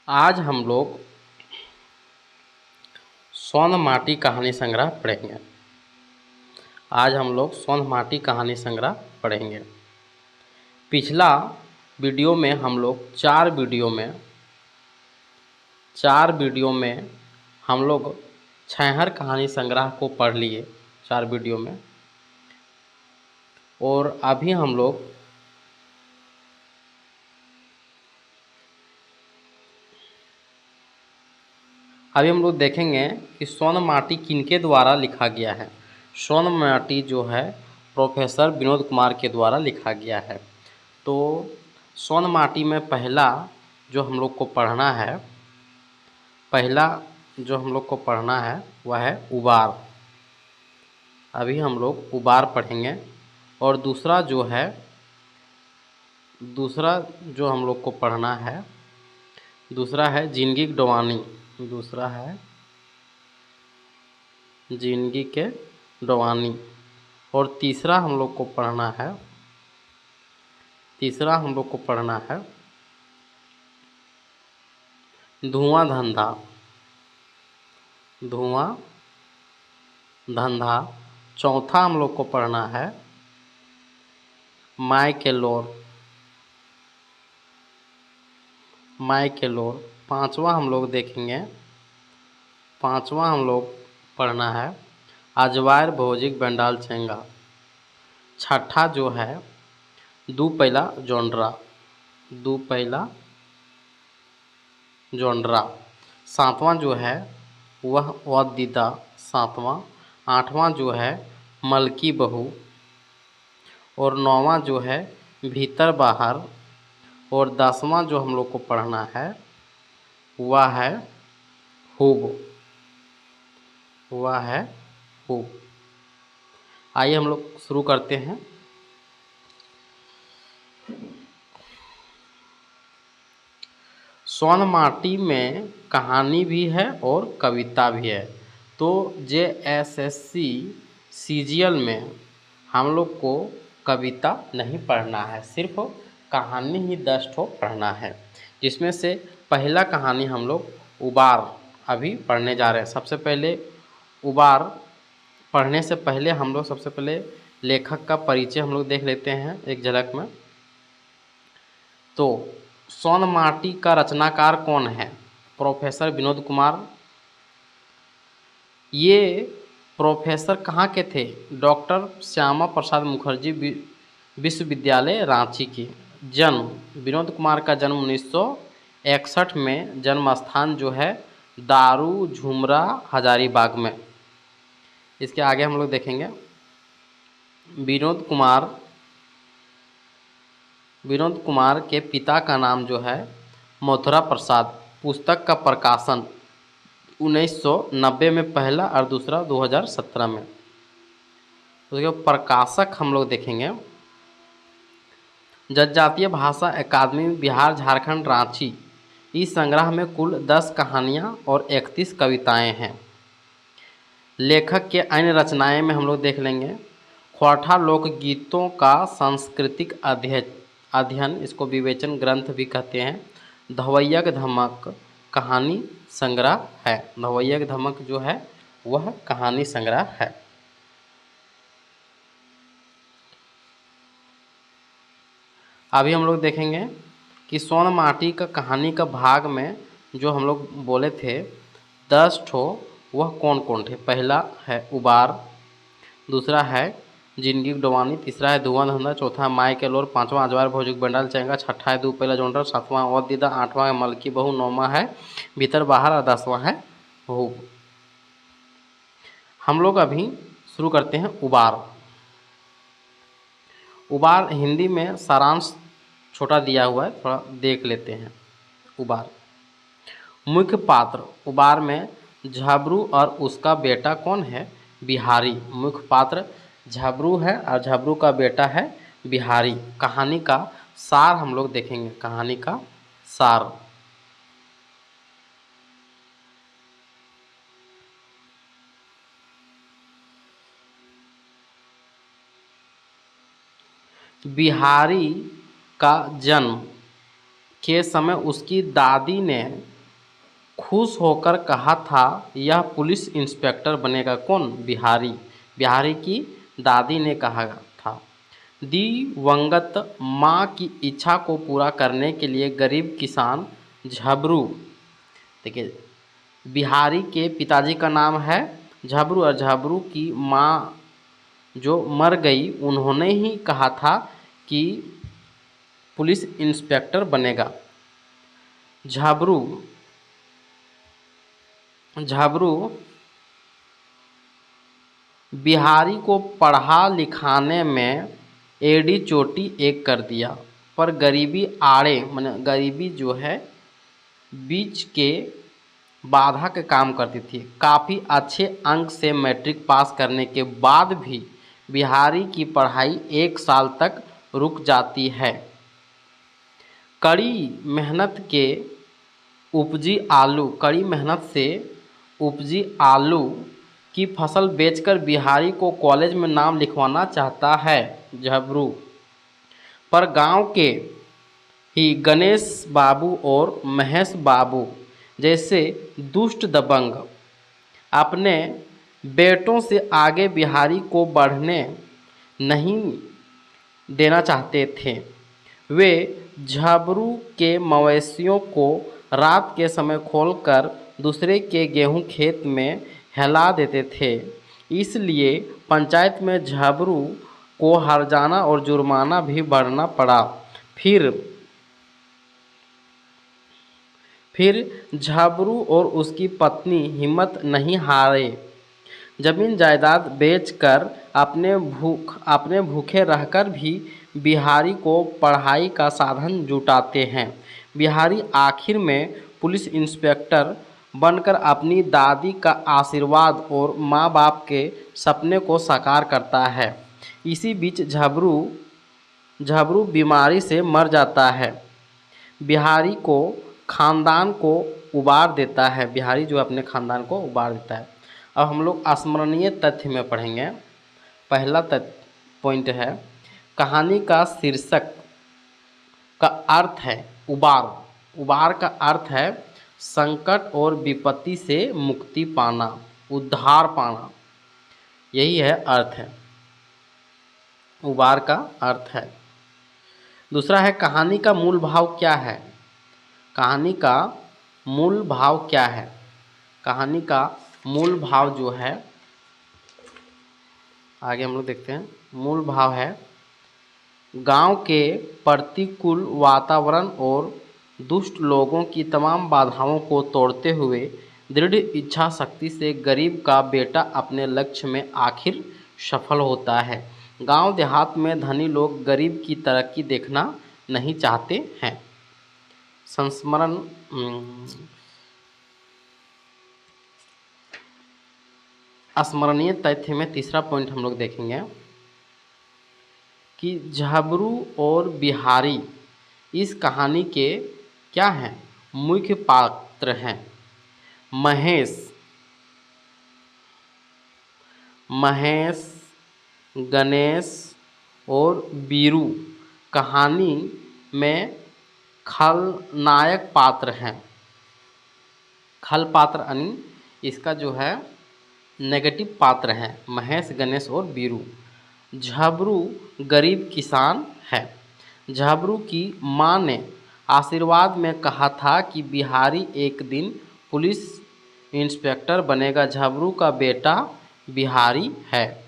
आज हम लोग सोन माटी कहानी संग्रह पढ़ेंगे। आज हम लोग सोन माटी कहानी संग्रह पढ़ेंगे। पिछला वीडियो में हम लोग चार वीडियो में हम लोग छैहर कहानी संग्रह को पढ़ लिए 4 वीडियो में। और अभी हम लोग देखेंगे कि सोन माटी किनके द्वारा लिखा गया है। सोन माटी जो है प्रोफेसर विनोद कुमार के द्वारा लिखा गया है। तो सोन माटी में पहला जो हम लोग को पढ़ना है वह है उबार। अभी हम लोग उबार पढ़ेंगे। और दूसरा जो हम लोग को पढ़ना है दूसरा है जिंदगी की डोवानी। जिंदगी के डोवानी। और तीसरा हम लोग को पढ़ना है धुआं धंधा। चौथा हम लोग को पढ़ना है माय के लोर। पांचवा हम लोग पढ़ना है अजवायर भौजिक बेंडाल चेंगा। छठा जो है दू पैला जोंडरा। सातवां जो है वह वदीदा सातवां। आठवां जो है मलकी बहू। और नौवां जो है भीतर बाहर। और 10वां जो हम लोग को पढ़ना है वह है हुब। आइए हम लोग शुरू करते हैं। सोन माटी में कहानी भी है और कविता भी है। तो JSSC CGL में हम लोग को कविता नहीं पढ़ना है, सिर्फ कहानी ही 10 ठो पढ़ना है। जिसमें से पहला कहानी हम लोग उबार अभी पढ़ने जा रहे हैं। सबसे पहले उबार पढ़ने से पहले हम लोग सबसे पहले लेखक का परिचय हम लोग देख लेते हैं एक झलक में। तो सोन माटी का रचनाकार कौन है? प्रोफेसर विनोद कुमार। ये प्रोफेसर कहाँ के थे? डॉक्टर श्यामा प्रसाद मुखर्जी विश्वविद्यालय रांची की। जन्म विनोद कुमार का जन्म 1961 में। जन्म स्थान जो है दारू झुमरा हजारीबाग में। इसके आगे हम लोग देखेंगे विनोद कुमार के पिता का नाम जो है मथुरा प्रसाद। पुस्तक का प्रकाशन 1990 में पहला और दूसरा 2017 में। उसके प्रकाशक हम लोग देखेंगे जनजातीय भाषा अकादमी बिहार झारखंड रांची। इस संग्रह में कुल 10 कहानियाँ और 31 कविताएं हैं। लेखक के अन्य रचनाएं में हम लोग देख लेंगे ख्वाठा लोकगीतों का सांस्कृतिक अध्ययन, इसको विवेचन ग्रंथ भी कहते हैं। धवैयक धमक कहानी संग्रह है। धवैयक धमक जो है वह कहानी संग्रह है। अभी हम लोग देखेंगे कि सोन माटी का कहानी का भाग में जो हम लोग बोले थे 10 ठो, वह कौन कौन थे? पहला है उबार, दूसरा है जिंदगी की डोवानी, तीसरा है धुआं धंधा, चौथा है माय के लोर, पांचवा अजवायर भौजिक बेंडाल चेंगा, छठा है दू पैला जोंडर, सातवां वदीदा, आठवां है मलकी बहू, नौवां है भीतर बाहर और 10वां है हुब। हम लोग अभी शुरू करते हैं उबार हिंदी में सारांश छोटा दिया हुआ है, थोड़ा देख लेते हैं। उबार मुख्य पात्र उबार में झबरू और उसका बेटा कौन है? बिहारी। मुख्य पात्र झबरू है और झबरू का बेटा है बिहारी। कहानी का सार हम लोग देखेंगे। कहानी का सार बिहारी का जन्म के समय उसकी दादी ने खुश होकर कहा था यह पुलिस इंस्पेक्टर बनेगा। कौन? बिहारी। बिहारी की दादी ने कहा था। दिवंगत माँ की इच्छा को पूरा करने के लिए गरीब किसान झबरू, देखिए बिहारी के पिताजी का नाम है झबरू और झबरू की माँ जो मर गई उन्होंने ही कहा था कि पुलिस इंस्पेक्टर बनेगा। झबरू झबरू बिहारी को पढ़ा लिखाने में एड़ी चोटी एक कर दिया, पर गरीबी आड़े माने गरीबी जो है बीच के बाधा के काम करती थी। काफ़ी अच्छे अंक से मैट्रिक पास करने के बाद भी बिहारी की पढ़ाई 1 साल तक रुक जाती है। कड़ी मेहनत से उपजी आलू की फसल बेचकर बिहारी को कॉलेज में नाम लिखवाना चाहता है झबरू, पर गांव के ही गणेश बाबू और महेश बाबू जैसे दुष्ट दबंग अपने बेटों से आगे बिहारी को बढ़ने नहीं देना चाहते थे। वे झबरू के मवेशियों को रात के समय खोलकर दूसरे के गेहूं खेत में हिला देते थे। इसलिए पंचायत में झबरू को हर्जाना और जुर्माना भी भरना पड़ा। फिर झबरू और उसकी पत्नी हिम्मत नहीं हारे, जमीन जायदाद बेचकर अपने भूखे रहकर भी बिहारी को पढ़ाई का साधन जुटाते हैं। बिहारी आखिर में पुलिस इंस्पेक्टर बनकर अपनी दादी का आशीर्वाद और माँ बाप के सपने को साकार करता है। इसी बीच झबरू बीमारी से मर जाता है। बिहारी को खानदान को उबार देता है। बिहारी जो अपने खानदान को उबार देता है। अब हम लोग अस्मरणीय तथ्य में पढ़ेंगे। पहला पॉइंट है कहानी का शीर्षक का अर्थ है उबार। उबार का अर्थ है संकट और विपत्ति से मुक्ति पाना, उद्धार पाना, यही है अर्थ है उबार का अर्थ है। दूसरा है कहानी का मूल भाव क्या है। कहानी का मूल भाव क्या है। कहानी का मूल भाव जो है आगे हम लोग देखते हैं। मूल भाव है गांव के प्रतिकूल वातावरण और दुष्ट लोगों की तमाम बाधाओं को तोड़ते हुए दृढ़ इच्छा शक्ति से गरीब का बेटा अपने लक्ष्य में आखिर सफल होता है। गांव देहात में धनी लोग गरीब की तरक्की देखना नहीं चाहते हैं। संस्मरण स्मरणीय तथ्य में तीसरा पॉइंट हम लोग देखेंगे कि झबरू और बिहारी इस कहानी के क्या हैं, मुख्य पात्र हैं। महेश, गणेश और बीरू कहानी में खलनायक पात्र हैं। खल पात्र यानी इसका जो है नेगेटिव पात्र हैं महेश, गणेश और बीरू। झबरू गरीब किसान है। झबरू की माँ ने आशीर्वाद में कहा था कि बिहारी एक दिन पुलिस इंस्पेक्टर बनेगा। झबरू का बेटा बिहारी है।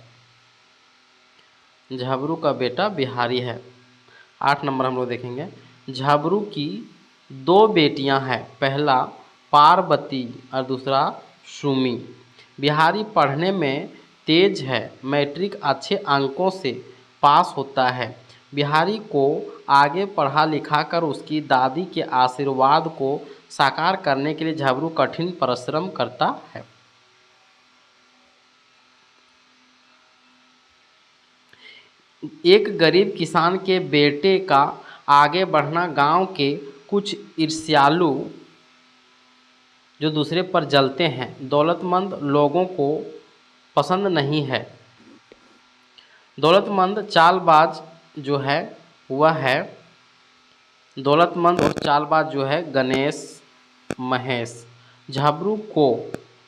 झबरू का बेटा बिहारी है। 8 नंबर हम लोग देखेंगे। झबरू की 2 बेटियां हैं, पहला पार्वती और दूसरा सुमी। बिहारी पढ़ने में तेज है, मैट्रिक अच्छे अंकों से पास होता है। बिहारी को आगे पढ़ा लिखा कर उसकी दादी के आशीर्वाद को साकार करने के लिए झबरू कठिन परिश्रम करता है। एक गरीब किसान के बेटे का आगे बढ़ना गांव के कुछ ईर्ष्यालु जो दूसरे पर जलते हैं दौलतमंद लोगों को पसंद नहीं है। दौलतमंद चालबाज जो है वह है दौलतमंद और चालबाज जो है गणेश, महेश। झबरू को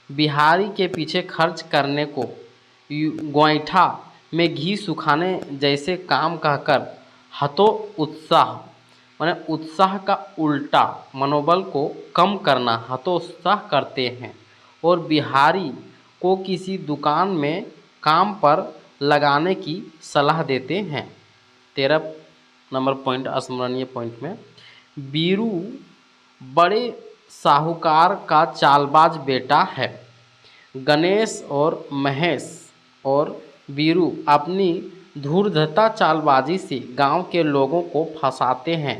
बिहारी के पीछे खर्च करने को गोईठा में घी सुखाने जैसे काम कहकर हतो उत्साह माने उत्साह का उल्टा मनोबल को कम करना हतोत्साह करते हैं और बिहारी को किसी दुकान में काम पर लगाने की सलाह देते हैं। 13 नंबर पॉइंट स्मरणीय पॉइंट में, बीरू बड़े साहूकार का चालबाज बेटा है। गणेश और महेश और बीरू अपनी धूर्तता चालबाजी से गांव के लोगों को फंसाते हैं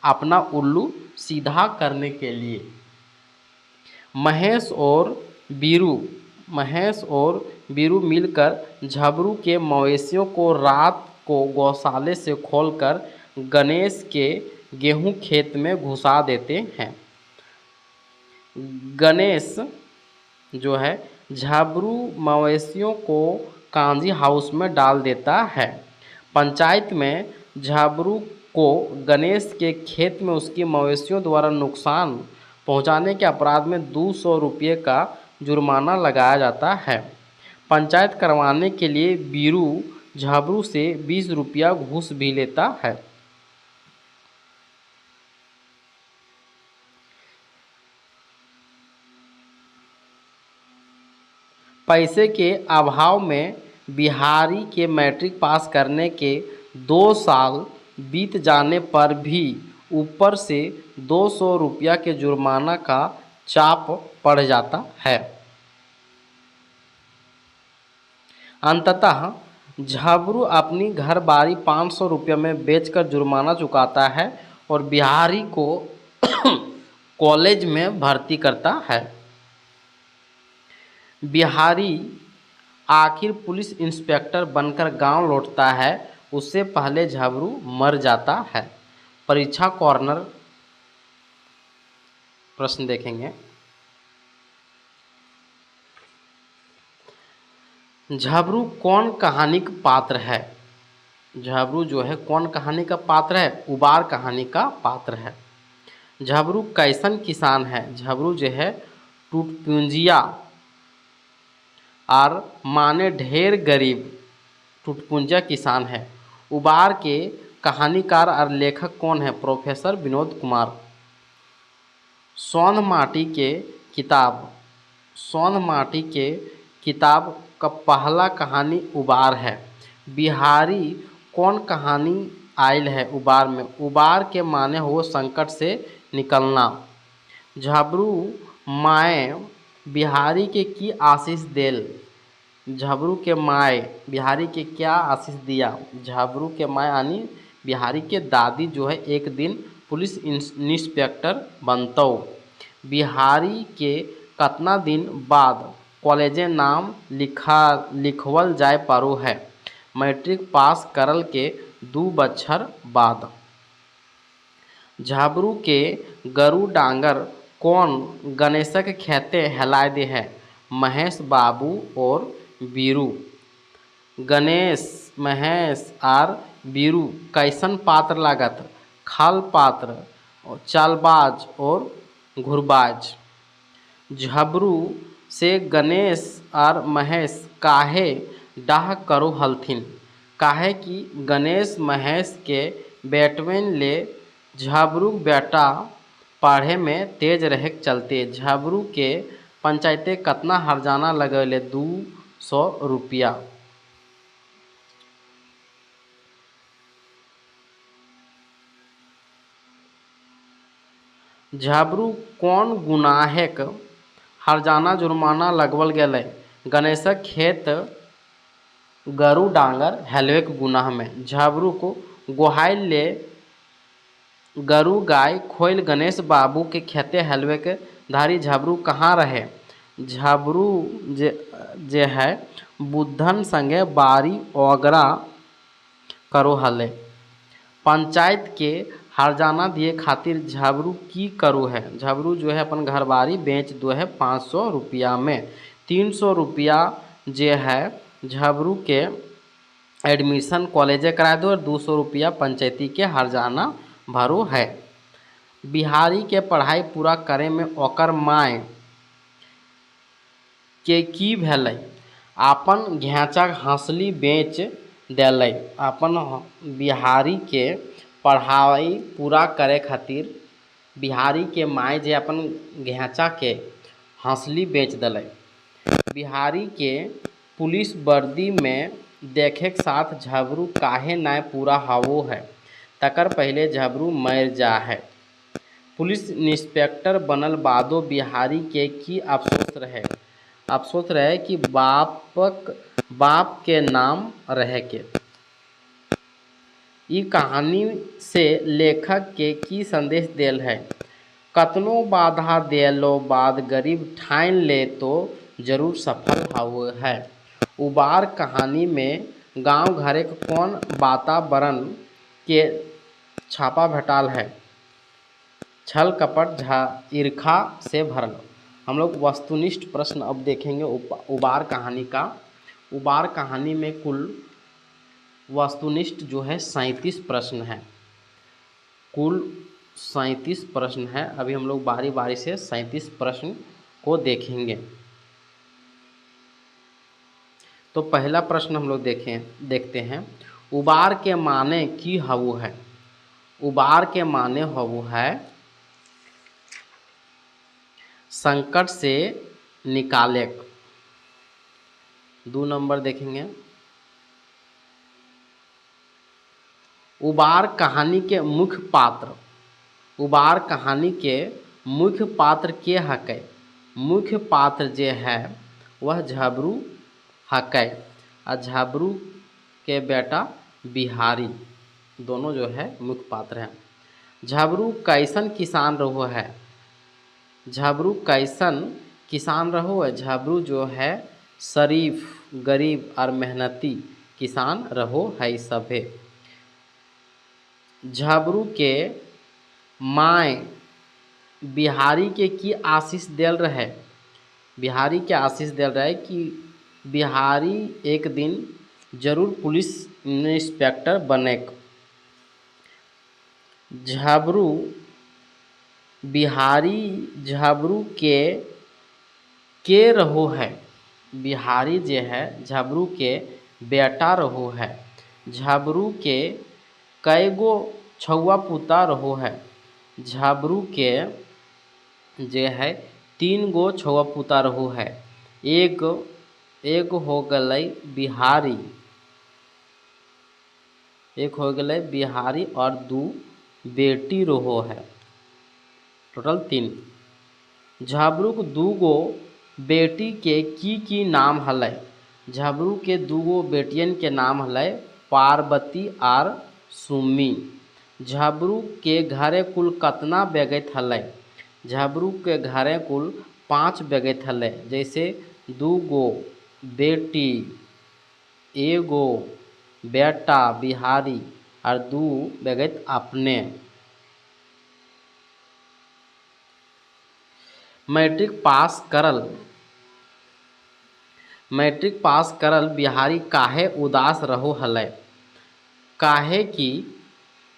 अपना उल्लू सीधा करने के लिए। महेश और बीरू मिलकर झबरू के मवेशियों को रात को गौशाले से खोलकर गणेश के गेहूं खेत में घुसा देते हैं। गणेश जो है झबरू मवेशियों को कांजी हाउस में डाल देता है। पंचायत में झबरू को गणेश के खेत में उसकी मवेशियों द्वारा नुकसान पहुंचाने के अपराध में 200 रुपये का जुर्माना लगाया जाता है। पंचायत करवाने के लिए बीरू झबरू से 20 रुपया घूस भी लेता है। पैसे के अभाव में बिहारी के मैट्रिक पास करने के 2 साल बीत जाने पर भी ऊपर से 200 रुपया के जुर्माना का चाप पड़ जाता है। अंततः झबरू अपनी घर बारी 500 रुपये में बेचकर जुर्माना चुकाता है और बिहारी को कॉलेज में भर्ती करता है। बिहारी आखिर पुलिस इंस्पेक्टर बनकर गांव लौटता है, उससे पहले झबरू मर जाता है। परीक्षा कॉर्नर प्रश्न देखेंगे। झबरू कौन कहानी का पात्र है? झबरू जो है कौन कहानी का पात्र है? उबार कहानी का पात्र है। झबरू कैसन किसान है? झबरू जो है टूटपुंजिया और माने ढेर गरीब टूटपुंजिया किसान है। उबार के कहानीकार और लेखक कौन है? प्रोफेसर विनोद कुमार। सौंध माटी के किताब का पहला कहानी उबार है। बिहारी कौन कहानी आयल है उबार में? उबार के माने हो संकट से निकलना। झबरू माए बिहारी के की आशीष देल? झबरू के माए बिहारी के क्या आशीष दिया? झबरू के माए यानी बिहारी के दादी जो है एक दिन पुलिस इंस्पेक्टर बनतौ। बिहारी के कतना दिन बाद कॉलेजे नाम लिखवल जाय पारो है? मैट्रिक पास करल के 2 बछर बाद। झबरू के गरु डांगर कौन गणेशक खेते हेलाय दे है? महेश बाबू और बीरू। गणेश महेश और बीरू कैसन पात्र लागत? खल पात्र, चालबाज और घुरबाज। झबरू से गणेश और महेश काहे डाह करो हलथिन? काहे कि गणेश महेश के बेटवन ले झबरू बेटा पढ़े में तेज रहे के चलते झबरू के पंचायते कतना हरजाना लगैले? 200 रुपया। झबरू कौन गुनाहेक हरजाना जुर्माना लगवल गेलै? गणेशक खेत गरु डांगर हेलवे के गुनाह में। झबरू को गोहाइल ले गरु गाय खोइल गणेश बाबू के खेते हेलवे के धारी झबरू कहाँ रहे? झबरू जे है बुद्धन संगे बारी ओगरा करो हले। पंचायत के हरजाना दिए खातिर झबरू की करू है? झबरू जो है अपन घर बारी बेच दो है 500 रुपया में। 300 रुपया जे है झबरू के एडमिशन कॉलेजे करा दो और 200 रुपया पंचायती के हरजाना भरो है। बिहारी के पढ़ाई पूरा करे में ओकर माए के की भेलै, आपन घेचा हंसली बेच देलै। अपन बिहारी के पढ़ाई पूरा करे खातिर बिहारी के माय जे अपन घेचा के हंसली बेच देलै। बिहारी के पुलिस वर्दी में देखे के साथ झबरू काहे नाय पूरा हवो है, तकर पहले झबरू मर जा है। पुलिस इंस्पेक्टर बनल बादो बिहारी के की अफसोस रहे कि बाप के नाम रहे के। ई कहानी से लेखक के की संदेश देल है, कतनो बाधा देलो बाद गरीब ठान ले तो जरूर सफल हुए है। उबार कहानी में गांव घरे के कौन वातावरण के छापा भेटाल है, छल कपट ईर्खा से भरल। हम लोग वस्तुनिष्ठ प्रश्न अब देखेंगे उबार कहानी का। उबार कहानी में कुल वस्तुनिष्ठ जो है 37 प्रश्न हैं, कुल 37 प्रश्न हैं। अभी हम लोग बारी बारी से 37 प्रश्न को देखेंगे। तो पहला प्रश्न हम लोग देखते हैं, उबार के माने की हवु है। उबार के माने हवु है संकट से निकाले। 2 नंबर देखेंगे, उबार कहानी के मुख्य पात्र। उबार कहानी के मुख्य पात्र के हकै, मुख्य पात्र जे है वह झबरू हकै और झबरू के बेटा बिहारी, दोनों जो है मुख्य पात्र हैं। झबरू कैसन किसान रहो है, झबरू कैसन किसान रहो है, झबरू जो है शरीफ, गरीब और मेहनती किसान रहो है सभे। झबरू के माय बिहारी के की आशीष देल रहे, बिहारी के आशीष देल रहे कि बिहारी एक दिन जरूर पुलिस इंस्पेक्टर बनेक। झबरू बिहारी झबरू के रहो है, बिहारी जे है झबरू के बेटा रहो है। झबरू के कई गो छौआ पुता रहो है, झबरू के जे है 3 गो छौआ पुता रहो है। एक हो गलै बिहारी, एक हो गलै बिहारी और 2 बेटी रहो है, टोटल 3। झबरू के 2 गो बेटी के की नाम हलै, झबरू के 2 गो बेटियन के नाम हलै पार्वती और सुमी। झबरू के घरे कुल कतना बेगैत हलै, झबरू के घरे कुल 5 बेगैत हलै, जैसे 2 गो बेटी, 1 गो बेटा बिहारी और 2 बेगैत अपने। मैट्रिक पास करल बिहारी काहे उदास रहो हलै, काहे कि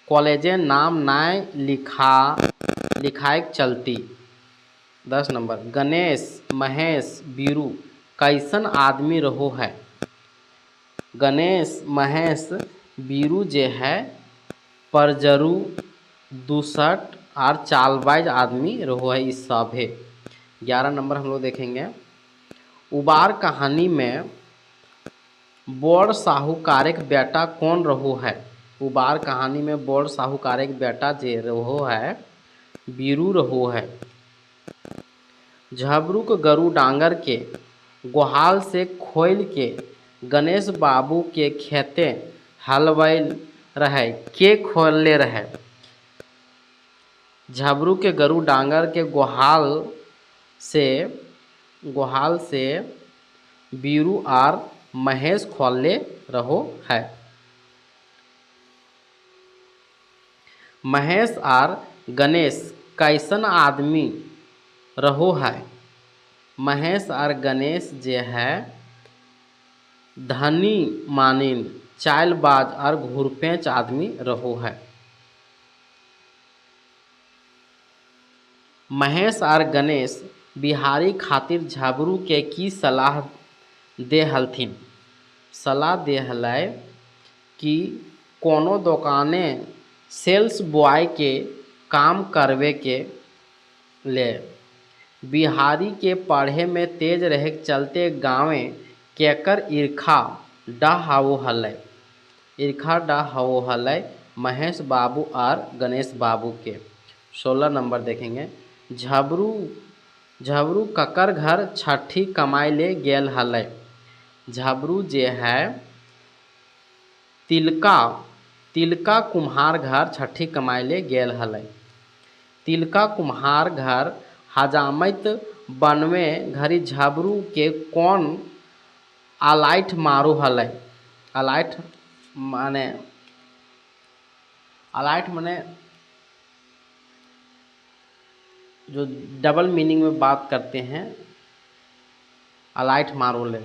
कॉलेजे नाम नाय लिखाए चलती। 10 नंबर, गणेश महेश बीरू कैसन आदमी रहो है। गणेश महेश बीरू जे है परजरू, दुसट और चालबाज आदमी रहो है इस सभे। 11 नंबर हम लोग देखेंगे, उबार कहानी में बड़ साहूकारक बेटा कौन रहो है। उबार कहानी में बड़ साहूकारक बेटा जे रहो है बीरू रहो है। झबरू के गरु डांगर के गोहाल से खोल के गणेश बाबू के खेते हलवैल रहे, के खोलले रहे। झबरू के गरु डांगर के गोहाल से बीरू और महेश खोलले रहो है। महेश और गणेश कैसन आदमी रहो है, महेश और गणेश जे है धनी मानिन, चालबाज और घूरपेंच आदमी रहो है। महेश और गणेश बिहारी खातिर झबरू के की सलाह दे हलथिन। सलाह दे हलै कि कोनो दुकाने सेल्स बॉय के काम करवे के ले। बिहारी के पढ़े में तेज रहे के चलते गाँवे केकर ईर्खा डहाओ हलै। ईर्खा डहाओ हलै महेश बाबू और गणेश बाबू के। 16 नंबर देखेंगे। झबरू झबरू ककर घर छठी कमाई ले गेल हलै। झबरू जे है तिलका कुम्हार घर छठी कमाई ले गेल हलै। तिलका कुम्हार घर हजामत बनवे घड़ी झबरू के कौन आलाइठ मारो हलै। आलाइठ माने जो डबल मीनिंग में बात करते हैं, अलाइठ मारो ले।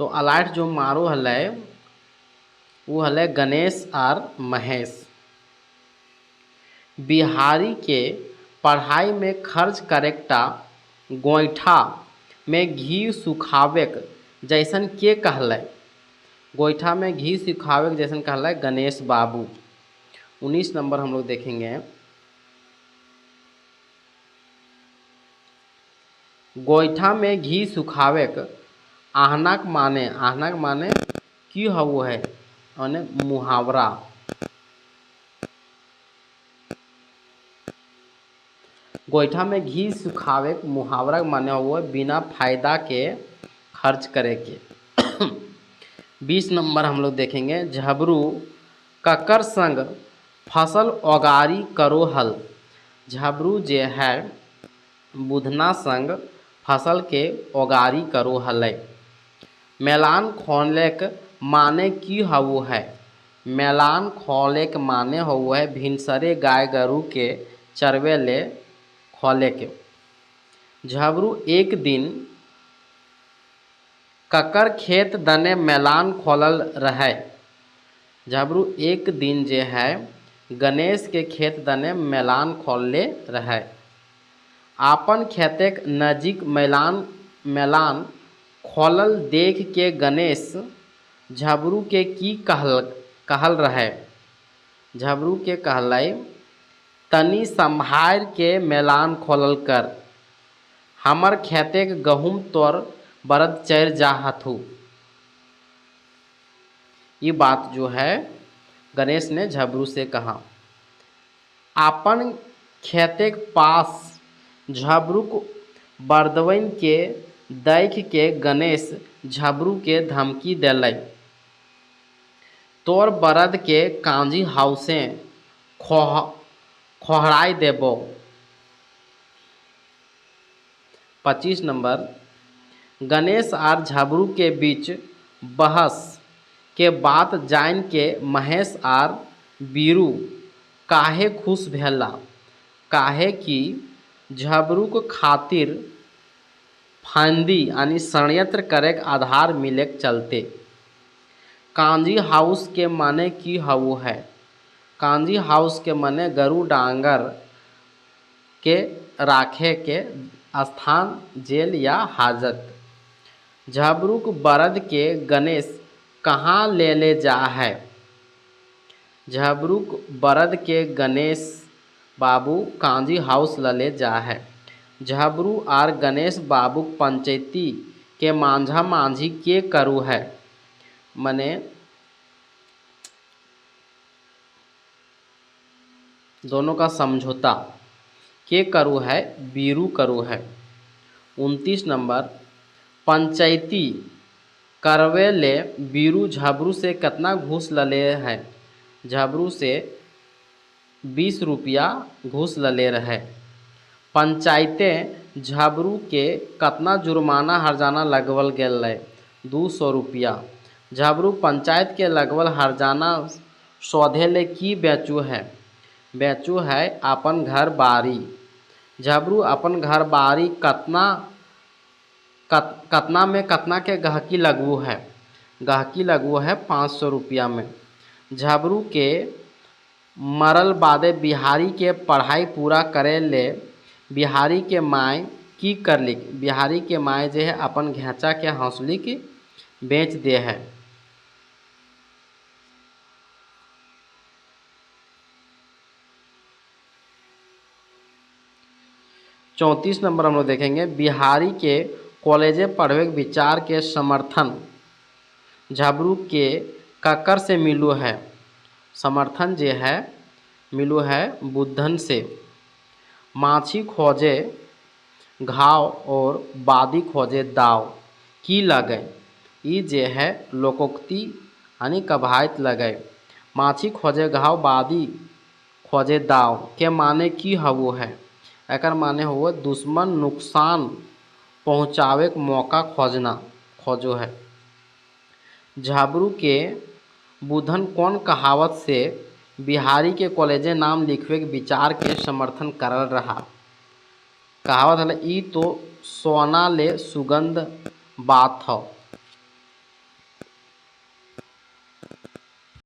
तो अलाइठ जो मारो हलै वो हलै गणेश और महेश। बिहारी के पढ़ाई में खर्च करेक्टा गोईठा में घी सुखावे जैसन के कहलै। गोईठा में घी सुखावे जैसन कहलै गणेश बाबू। 19 नंबर हम लोग देखेंगे। गोईठा में घी सुखावे आहनक माने की हवो है माने मुहावरा। गोईठा में घी सुखावे मुहावरा माने हुआ बिना फायदा के खर्च करे के। 20 नंबर हम लोग देखेंगे। झबरू ककर संग फसल औगारी करो हल। झबरू जे है बुधना संग फसल के औगारी करो हलै। मैलान खोलेक माने की हवो है। मैलान खोलेक माने हवो है भिनसरे गाय गरू के चरवे ले खोले के। झबरू एक दिन ककर खेत दने मैलान खोलल रहे। झबरू एक दिन जे है गणेश के खेत दने मैलान खोलले रहे। आपन खेतेक नजीक मैलान खोलल देख के गणेश झबरू के की कहल रहे। झबरू के कहलै तनी संभार के मैलान खोलल कर, हमर खेतेक गहुम तोर बरद चर जा हथु। ये बात जो है गणेश ने झबरू से कहा। आपन खेतेक पास झबरूक बरदवन के देख के गणेश झबरू के धमकी देलै। तोर बरद के कांजी हाउसे खोहराई देबो। 25 नंबर। गणेश और झबरू के बीच बहस के बात जान के महेश और बीरू काहे खुश भेला। काहे कि झबरूक खातिर फांदी यानी षड्यंत्र करे के आधार मिले के चलते। कांजी हाउस के माने की हवो है। कांजी हाउस के माने गरु डांगर के राखे के स्थान, जेल या हाजत। झबरूक बरद के गणेश कहाँ ले जा है। झबरूक बरद के गणेश बाबू कांजी हाउस ले जा है। झबरू और गणेश बाबू पंचायती के मांझा मांझी के करू है। मने दोनों का समझौता के करू है, बीरू करू है। 29 नंबर। पंचायती करवे ले बीरू झबरू से कितना घूस ले है। झबरू से 20 रुपया घूस ले रहे। पंचायतें झबरू के कितना जुर्माना हर्जाना लगवल गेल 200 रुपया। झबरू पंचायत के लगवल हर्जाना सौधे ले की बेचू है। बेचू है अपन घर बारी। झबरू अपन घर बारी कतना में कतना के गहकी लगवू है। गहकी लगवू है 500 रुपया में। झबरू के मरल बादे बिहारी के पढ़ाई पूरा करे ले बिहारी के माय की करलिक, बिहारी के माय जे है अपन घेचा के हंसलिक बेच दे है। 34 नंबर हम लोग देखेंगे, बिहारी के कॉलेजे पढ़वे के विचार के समर्थन झबरू के ककर से मिलो है। समर्थन जे है मिलो है बुद्धन से। माछी खोजे घाव और बादी खोजे दाव की लगे, ई जे है लोकोक्ति यानी कवायत लगे। माछी खोजे घाव बादी खोजे दाव के माने की हवो है, एकर माने हुआ दुश्मन नुकसान पहुँचावे के मौका खोजो है। झाबरू के बुधन कौन कहावत से बिहारी के कॉलेजे नाम लिखवे के विचार के समर्थन करल रहा। कहावत है ई तो सोना ले सुगंध बात हो,